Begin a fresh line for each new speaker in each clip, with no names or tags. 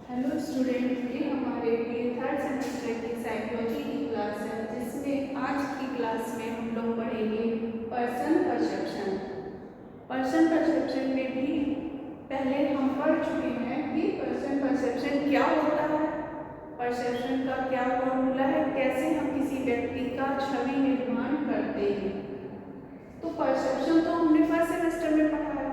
Hello student, ये हमारे लिए थर्ड सेमेस्टर की साइकोलॉजी की क्लास है, जिसमें आज की क्लास में हम लोग पढ़ेंगे पर्सन परसेप्शन। पर्सन परसेप्शन में भी पहले हम पढ़ चुके हैं कि पर्सन परसेप्शन क्या होता है, परसेप्शन का क्या फॉर्मूला है, कैसे हम किसी व्यक्ति का छवि निर्माण करते हैं। तो परसेप्शन तो हमने फर्स्ट सेमेस्टर में पढ़ा है।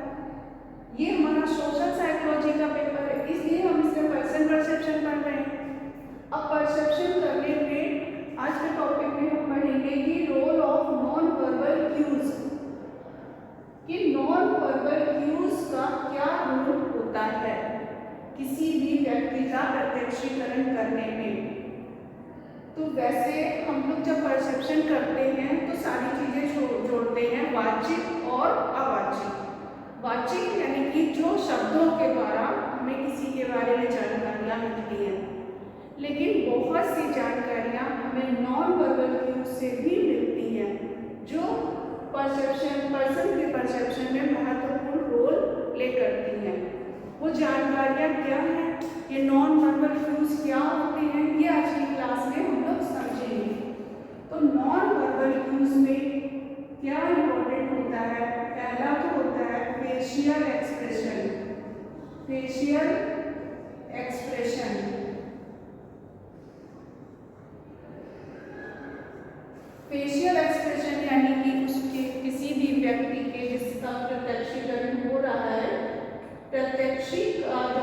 ये हमारा सोशल साइकोलॉजी का पेपर है, इसलिए हम इसमें पर्सन परसेप्शन पढ़ रहे हैं। अब परसेप्शन करने में आज के टॉपिक में हम पढ़ेंगे कि role of non verbal cues, कि नॉन वर्बल क्यूज का क्या रोल होता है किसी भी व्यक्ति का प्रत्यक्षीकरण करने में। तो वैसे हम लोग जब परसेप्शन करते हैं तो सारी चीजें जोड़ते हैं, वाचिक और अवाचिक। वाचिक यानी कि जो शब्दों के द्वारा हमें किसी के बारे में जानकारियाँ मिलती हैं, लेकिन बहुत सी जानकारियाँ हमें नॉन वर्बल क्यूज से भी मिलती हैं, जो पर्सन के परसेप्शन में महत्वपूर्ण रोल प्ले करती हैं। वो जानकारियाँ क्या हैं, ये नॉन वर्बल क्यूज क्या होती हैं, ये आज की क्लास में हम लोग समझेंगे। तो नॉन वर्बल क्यूज में क्या इम्पोर्टेंट होता है, पहला तो होता है facial expression. Facial expression, facial expression यानी कि उसके किसी भी व्यक्ति के जिसका प्रत्यक्षीकरण हो रहा है, जो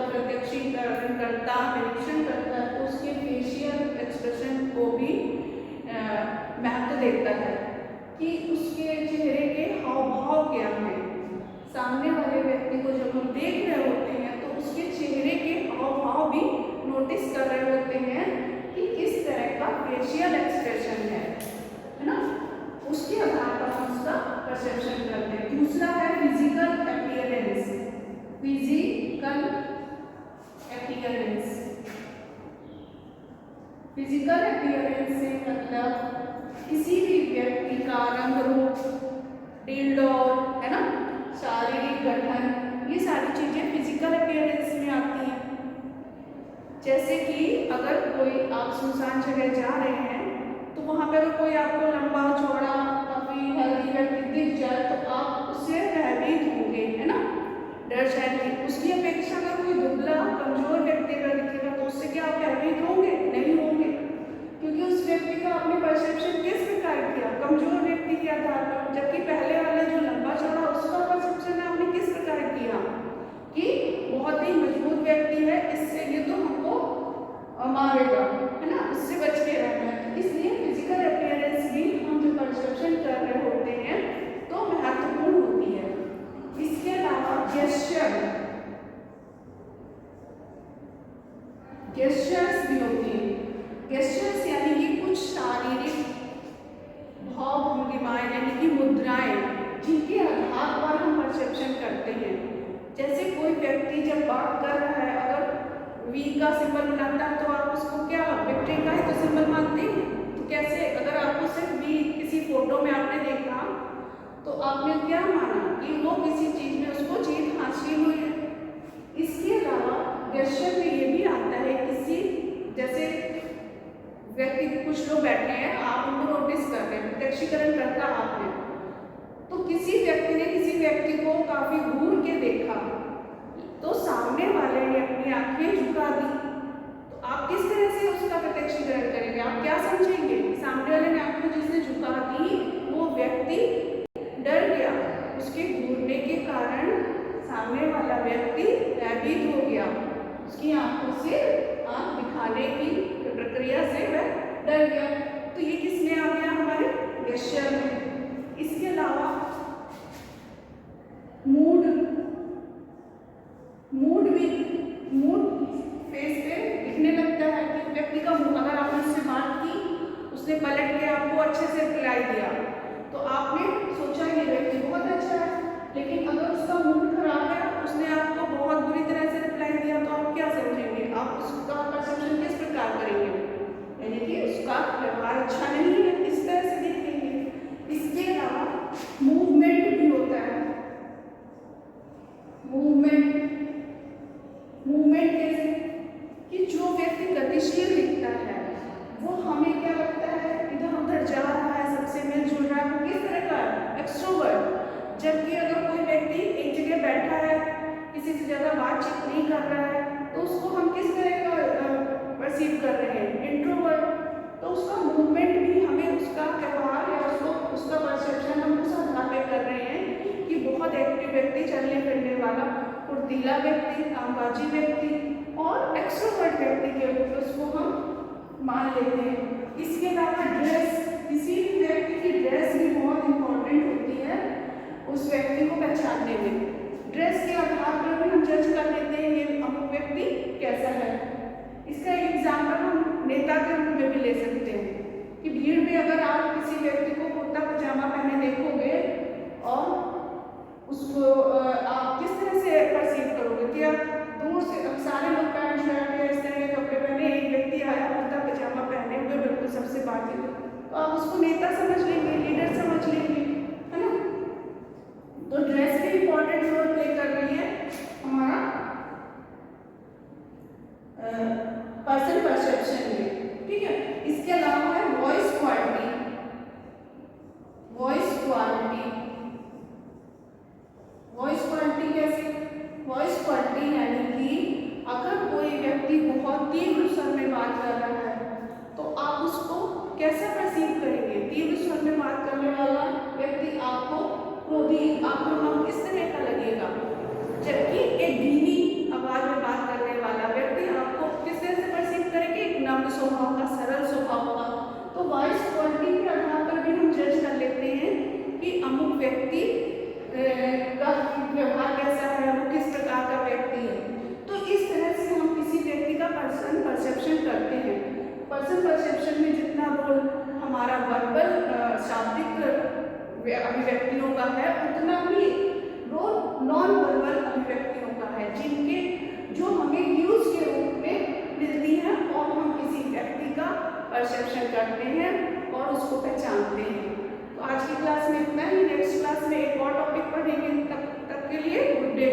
प्रत्यक्षीकरण करता, निरीक्षण करता है, तो उसके फेशियल एक्सप्रेशन को भी महत्व देता है कि उसके चेहरे के हाव भाव क्या हैं। सामने वाले व्यक्ति को जब हम देख रहे होते हैं तो उसके चेहरे के हाव भाव भी नोटिस कर रहे होते हैं कि किस तरह का फेशियल एक्सप्रेशन है ना। उसके आधार पर हम उसका परसेप्शन करते हैं। दूसरा है physical appearance. Physical appearance, physical appearance से मतलब किसी भी व्यक्ति का रंग रूप, डिल्डोर है ना, शारीरिक गठन, ये सारी चीजें फिजिकल अपीयरेंस में आती हैं। जैसे कि अगर कोई आप सुनसान जगह जा रहे हैं तो वहां पर कोई आपको लंबा चौड़ा काफी हेल्दी व्यक्ति दिख जाए तो आप उससे भयभीत होंगे, है ना, डर जाएंगे। उसकी अपेक्षा अगर कोई दुबला कमजोर व्यक्ति अगर दिखेगा तो उससे क्या आप भयभीत होंगे? नहीं होंगे, क्योंकि उस व्यक्ति का आपने परसेप्शन किस प्रकार किया, कमजोर व्यक्ति के आधार पर। जबकि पहले वाला जो लंबा चौड़ा उसका परसेप्शन आपने किस प्रकार किया कि बहुत ही मजबूत व्यक्ति है, इससे ये तो हमको मारेगा, है ना, उससे बच के रहना है। तो इसलिए फिजिकल अपीयरेंस भी हम जो परसेप्शन कर रहे होते हैं तो महत्वपूर्ण होती है। इसके अलावा गेस्चर्स भी होती है। गेस्चर्स यानी कि कुछ शारीरिक भाव भंगिमाएं यानी कि मुद्राएं, जिनके आधार पर हम परसेप्शन करते हैं। जैसे कोई व्यक्ति जब बात कर रहा है, अगर वी का सिंबल बनाता है तो आप उसको क्या विक्ट्री का ही तो सिंबल मानते हैं। तो कैसे, अगर आपको सिर्फ वी किसी फोटो में आपने देखा तो आपने क्या माना कि वो किसी चीज में उसको जीत हासिल हुई है। इसके अलावा गेस्चर में ये भी आता है, किसी जैसे व्यक्ति, कुछ लोग बैठे हैं, आप उनको नोटिस कर रहे हैं, प्रत्यक्षीकरण करता आपने, तो किसी व्यक्ति ने किसी व्यक्ति को काफी घूर के देखा तो सामने वाले ने अपनी आंखें झुका दी, तो आप किस तरह से उसका प्रत्यक्षीकरण करेंगे? आप क्या समझेंगे? सामने वाले ने आंखें जिसने झुका दी वो व्यक्ति डर गया, उसके घूरने के कारण सामने वाला व्यक्ति भयभीत हो गया, उसकी आंखों से आंख दिखाने की प्रक्रिया से वह डर गया। तो ये किस में आ गया? हमारे गेस्चर में। इसके अलावा मूड फेस पे दिखने लगता है कि व्यक्ति का मुंह, अगर आपने उससे बात की, उसने पलट के आपको अच्छे से रिप्लाई दिया तो आपने सोचा ये व्यक्ति बहुत अच्छा है, लेकिन अगर उसका मूड खराब है, उसने आपको बहुत बुरी तरह से रिप्लाई दिया, तो आप क्या समझेंगे? आप उसका परसेप्शन किस प्रकार करेंगे? यानी कि उसका व्यवहार अच्छा नहीं है, इस तरह से देखेंगे। इसके अलावा मूवमेंट भी होता है। मूवमेंट कैसे प्रगतिशील दिखता है, वो हमें क्या लगता है इधर उधर जा रहा है, सबसे मिलजुल रहा है, वो किस तरह का एक्सट्रोवर्ट। जबकि अगर कोई व्यक्ति एक जगह बैठा है, किसी से ज़्यादा बातचीत नहीं कर रहा है, तो उसको हम किस तरह का परसीव कर रहे हैं, इंट्रोवर्ट। तो उसका मूवमेंट भी हमें, उसका व्यवहार या उसका परसेप्शन हम उस आधार पे कर रहे हैं कि बहुत एक्टिव व्यक्ति, चलने फिरने वाला, फुर्तीला व्यक्ति, कामकाजी व्यक्ति और एक्सट्रोवर्ट व्यक्ति के रूप में उसको हम मान लेते हैं। इसके अलावा ड्रेस, किसी भी व्यक्ति की ड्रेस भी बहुत इंपॉर्टेंट होती है उस व्यक्ति को पहचानने में। ड्रेस के आधार पर भी हम जज कर लेते हैं ये अमुक व्यक्ति कैसा है। इसका एक एग्जाम्पल हम नेता के रूप में भी ले सकते हैं कि भीड़ में अगर आप किसी व्यक्ति को कुर्ता पजामा पहने देखोगे और उसको आप किस तरह से परसीव करोगे कि आप दूर से, सारे लोग पैंट शर्ट या इस तरह के कपड़े पहने, एक व्यक्ति आया कुर्ता पजामा पहने हुए बिल्कुल सबसे बातचीत, तो आप उसको नेता समझ लेंगे, लीडर समझ लेंगे, है ना। तो ड्रेस भी इंपॉर्टेंट रोल प्ले कर रही है हमारा पर्सन परसेप्शन में, ठीक है। इसके अलावा है voice quality. Voice quality, voice quality कैसे? वॉइस क्वालिटी यानी कि अगर कोई व्यक्ति बहुत तीव्र स्वर में बात कर रहा है तो आप उसको कैसा परसीव करेंगे? तीव्र स्वर में बात करने वाला व्यक्ति आपको क्रोधी, आक्रामक इस तरह का लगेगा, जबकि एक धीमी आवाज में बात करने वाला व्यक्ति आपको किस तरह से परसीव करेंगे? एक नम्र स्वभाव का, सरल स्वभाव का। तो वॉइस क्वालिटी के आधार पर भी हम जज कर लेते हैं कि अमुक व्यक्ति का व्यवहार कैसा है, वो किस प्रकार का व्यक्ति है। तो इस तरह से हम किसी व्यक्ति का पर्सन परसेप्शन करते हैं। पर्सन परसेप्शन में जितना रोल हमारा वर्बल शाब्दिक अभिव्यक्तियों का है, उतना ही रोल नॉन वर्बल अभिव्यक्तियों का है, जिनके जो हमें न्यूज़ के रूप में मिलती हैं और हम किसी व्यक्ति का परसेप्शन करते हैं और उसको पहचानते हैं। तो आज की क्लास में इतना ही। नेक्स्ट क्लास में एक और टॉपिक पढ़ेंगे। तब तक के लिए गुड डे।